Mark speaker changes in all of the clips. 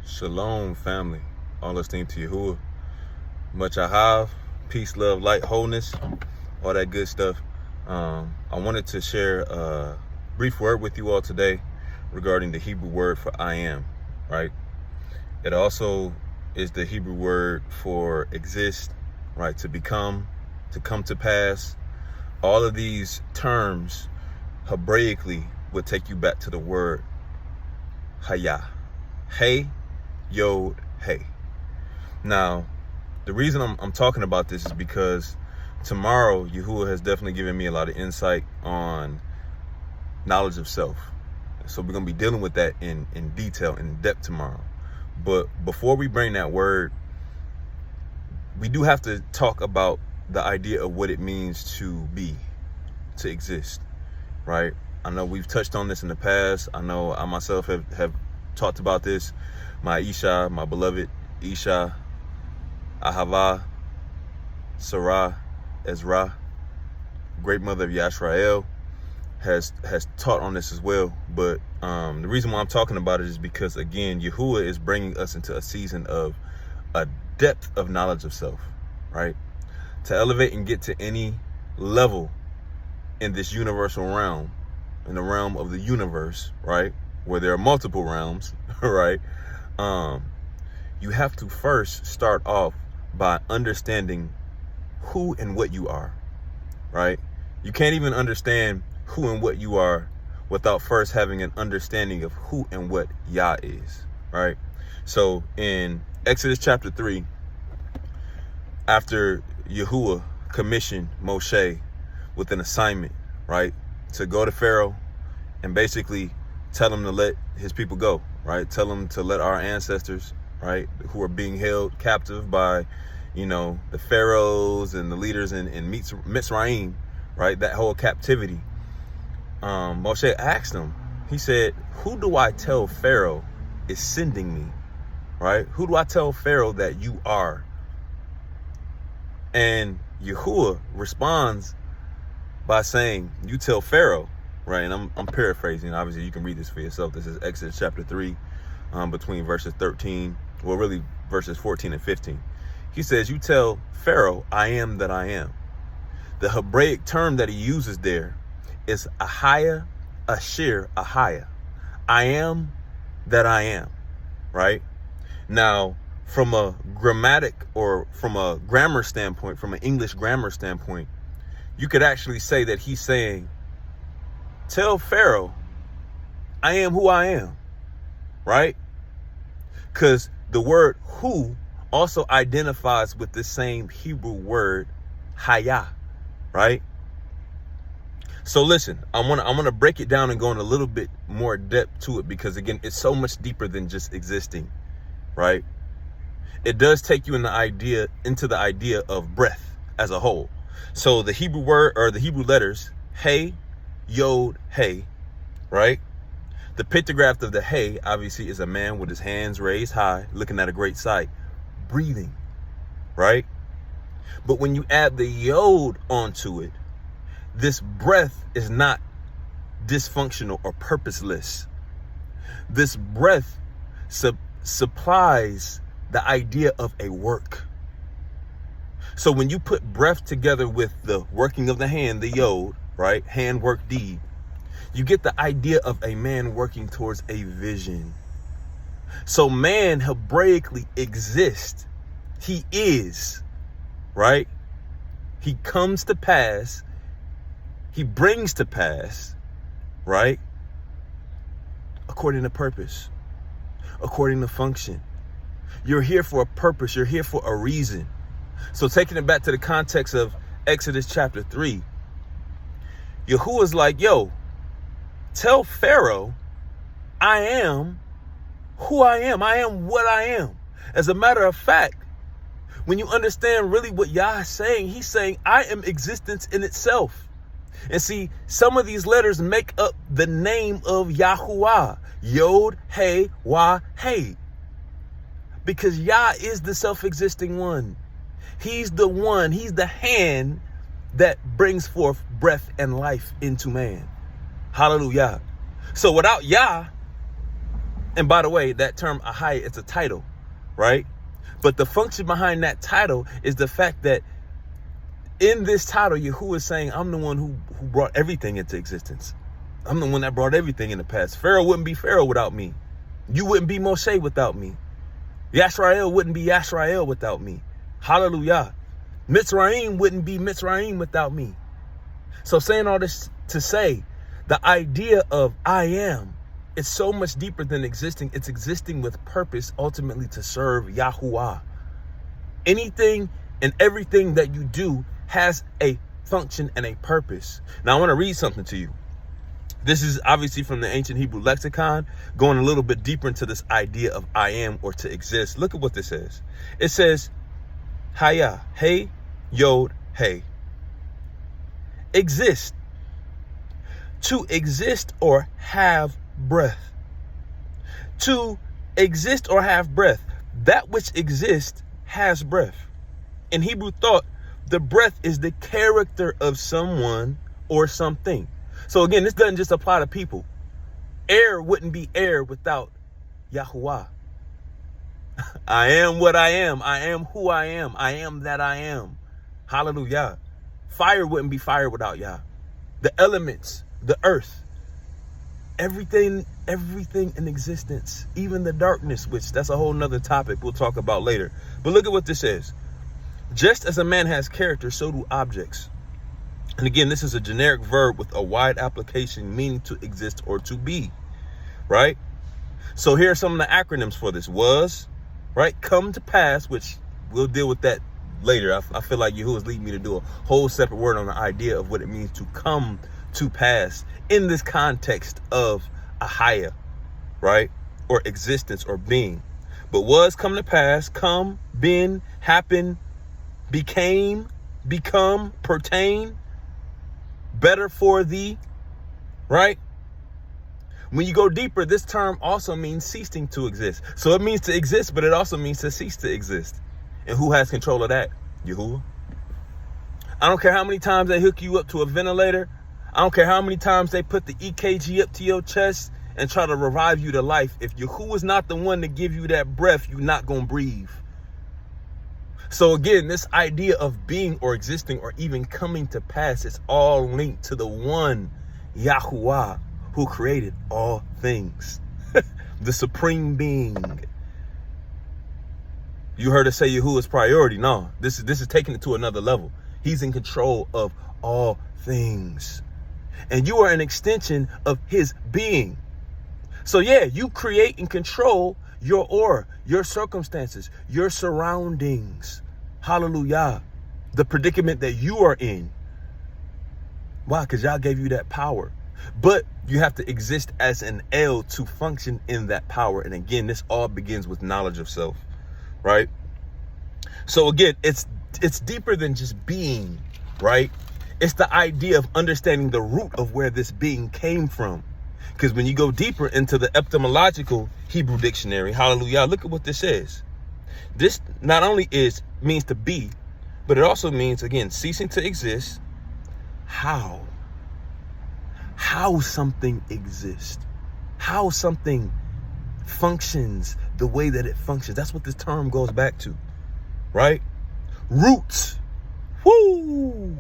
Speaker 1: Shalom, family. All esteemed to Yahuwah. Much I have. Peace, love, light, wholeness, all that good stuff. I wanted to share a brief word with you all today regarding the Hebrew word for I am, right? It also is the Hebrew word for exist, right? To become, to come to pass. All of these terms, hebraically, would take you back to the word Hayah. Hey, Yod, hey. Now, the reason I'm talking about this is because tomorrow, Yahuwah has definitely given me a lot of insight on knowledge of self. So we're going to be dealing with that in detail, in depth tomorrow. But before we bring that word, we do have to talk about the idea of what it means to be, to exist, right? I know we've touched on this in the past. I know I myself have talked about this. My Isha, my beloved Isha, Ahava, Sarah, Ezra, great mother of Yashrael, has taught on this as well. But the reason why I'm talking about it is because, again, Yahuwah is bringing us into a season of a depth of knowledge of self, right? To elevate and get to any level in this universal realm, in the realm of the universe, right? Where there are multiple realms, right? You have to first start off by understanding who and what you are, right? You can't even understand who and what you are without first having an understanding of who and what Yah is, right? So in Exodus chapter 3, after Yahuwah commissioned Moshe with an assignment, right, to go to Pharaoh and basically tell him to let his people go, right? Tell him to let our ancestors, right, who are being held captive by, the pharaohs and the leaders in Mitzrayim, right? That whole captivity. Moshe asked him, he said, who do I tell Pharaoh is sending me, right? Who do I tell Pharaoh that you are? And Yahuwah responds by saying, you tell Pharaoh, right? And I'm paraphrasing. Obviously, you can read this for yourself. This is Exodus chapter 3, between verses 13, well, really verses 14 and 15. He says, you tell Pharaoh, I am that I am. The Hebraic term that he uses there is Ahaya, Ashir, Ahaya. I am that I am, right? Now, from a grammatic or from a grammar standpoint, from an English grammar standpoint, you could actually say that he's saying, tell Pharaoh, I am who I am, right? Because the word who also identifies with the same Hebrew word, Hayah, right? So listen, I'm gonna break it down and go in a little bit more depth to it because, again, it's so much deeper than just existing, right? It does take you into the idea of breath as a whole. So the Hebrew word, or the Hebrew letters, Hey, Yod, Hey, right? The pictograph of the Hey, obviously, is a man with his hands raised high, looking at a great sight, breathing, right? But when you add the Yod onto it, this breath is not dysfunctional or purposeless. This breath supplies the idea of a work. So when you put breath together with the working of the hand, the Yod, right? Hand work deed, you get the idea of a man working towards a vision. So man hebraically exists. He is, right? He comes to pass. He brings to pass, right? According to purpose, according to function. You're here for a purpose. You're here for a reason. So taking it back to the context of Exodus chapter 3, Yahuwah's like, yo, tell Pharaoh, I am who I am. I am what I am. As a matter of fact, when you understand really what Yah is saying, he's saying, I am existence in itself. And see, some of these letters make up the name of Yahuwah. Yod, Hey, Wah, Hey. Because Yah is the self-existing one. He's the one, he's the hand that brings forth breath and life into man. Hallelujah. So without Yah And by the way, that term Ahaya, it's a title, right? But the function behind that title is the fact that in this title, Yahuwah is saying, I'm the one who brought everything into existence. I'm the one that brought everything in the past. Pharaoh wouldn't be Pharaoh without me. You wouldn't be Moshe without me. Yashrael wouldn't be Yashrael without me. Hallelujah. Mitzrayim wouldn't be Mitzrayim without me. So saying all this to say, the idea of I am, it's so much deeper than existing. It's existing with purpose, ultimately to serve Yahuwah. Anything and everything that you do has a function and a purpose. Now I want to read something to you. This is obviously from the ancient Hebrew lexicon, going a little bit deeper into this idea of I am, or to exist. Look at what this says. It says, Haya, hey, yod, hey. Exist. To exist or have breath. To exist or have breath. That which exists has breath. In Hebrew thought, the breath is the character of someone or something. So again, this doesn't just apply to people. Air wouldn't be air without Yahuwah. I am what I am. I am who I am. I am that I am. Hallelujah. Fire wouldn't be fire without Yah. The elements, the earth, everything in existence, even the darkness, which that's a whole nother topic we'll talk about later. But look at what this says. Just as a man has character, so do objects. And again, this is a generic verb with a wide application, meaning to exist or to be, right? So here are some of the acronyms for this. Was, right? Come to pass, which we'll deal with that later. I feel like Yahuwah is leading me to do a whole separate word on the idea of what it means to come to pass in this context of Ahaya, right? Or existence or being. But was, come to pass, come, been, happen, became, become, pertain, better for thee, right? When you go deeper, this term also means ceasing to exist. So it means to exist, but it also means to cease to exist. And who has control of that? Yahuwah. I don't care how many times they hook you up to a ventilator. I don't care how many times they put the EKG up to your chest and try to revive you to life. If Yahuwah's not the one to give you that breath, you're not going to breathe. So again, this idea of being or existing or even coming to pass is all linked to the one Yahuwah who created all things. The supreme being. You heard us say Yahuwah's priority. No, this is taking it to another level. He's in control of all things. And you are an extension of his being. So yeah, you create and control your aura, your circumstances, your surroundings. Hallelujah. The predicament that you are in. Why? Because y'all gave you that power. But you have to exist as an L to function in that power. And again, this all begins with knowledge of self, right? So again, it's deeper than just being, right? It's the idea of understanding the root of where this being came from. Because when you go deeper into the etymological Hebrew dictionary, hallelujah, look at what this says. This not only means to be, but it also means, again, ceasing to exist. How something exists, how something functions the way that it functions. That's what this term goes back to, right? Roots. Woo!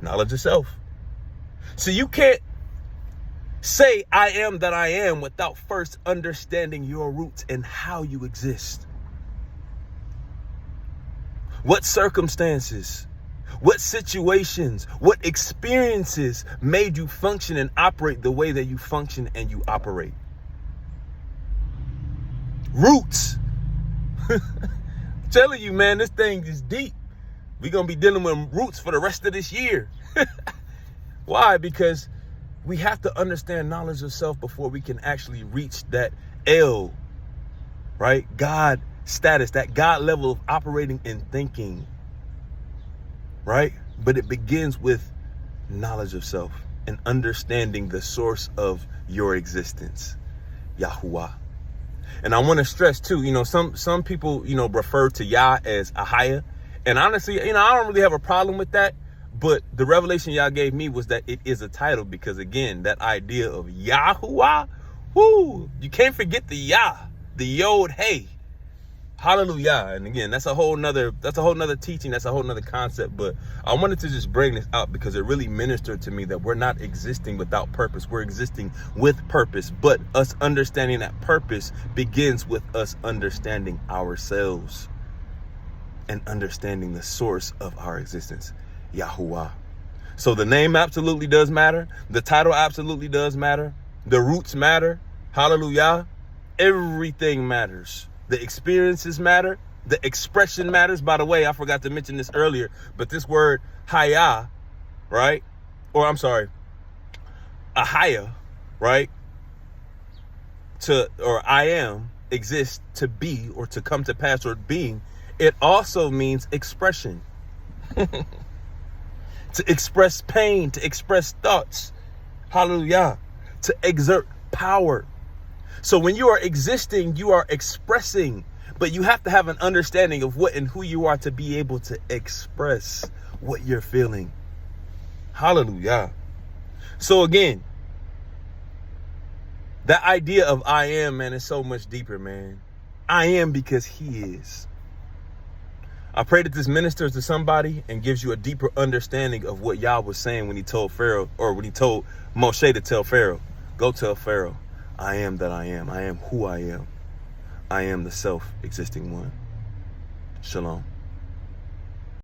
Speaker 1: Knowledge of self. So you can't say I am that I am without first understanding your roots and how you exist. What circumstances, what situations, what experiences made you function and operate the way that you function and you operate? Roots. I'm telling you, man, this thing is deep. We're going to be dealing with roots for the rest of this year. Why? Because we have to understand knowledge of self before we can actually reach that L, right? God status, that God level of operating and thinking, right? But it begins with knowledge of self and understanding the source of your existence, Yahuwah. And I want to stress too, some people, refer to Yah as Ahaya. And honestly, I don't really have a problem with that. But the revelation Yah gave me was that it is a title because, again, that idea of Yahuwah, Woo! You can't forget the Yah, the Yod Hey. Hallelujah. And again, that's a whole nother teaching, that's a whole nother concept. But I wanted to just bring this out because it really ministered to me that we're not existing without purpose. We're existing with purpose. But us understanding that purpose begins with us understanding ourselves and understanding the source of our existence, Yahuwah. So the name absolutely does matter. The title absolutely does matter. The roots matter. Hallelujah. Everything matters. The experiences matter. The expression matters. By the way, I forgot to mention this earlier, but this word Haya, right? Or I'm sorry, Ahaya, right? Or I am, exists, to be, or to come to pass, or being. It also means expression. To express pain, to express thoughts. Hallelujah. To exert power. So when you are existing, you are expressing, but you have to have an understanding of what and who you are to be able to express what you're feeling. Hallelujah. So again, that idea of I am, man, is so much deeper, man. I am because he is. I pray that this ministers to somebody and gives you a deeper understanding of what Yah was saying when he told Pharaoh, or when he told Moshe to tell Pharaoh, go tell Pharaoh, I am that I am. I am who I am. I am the self-existing one. Shalom.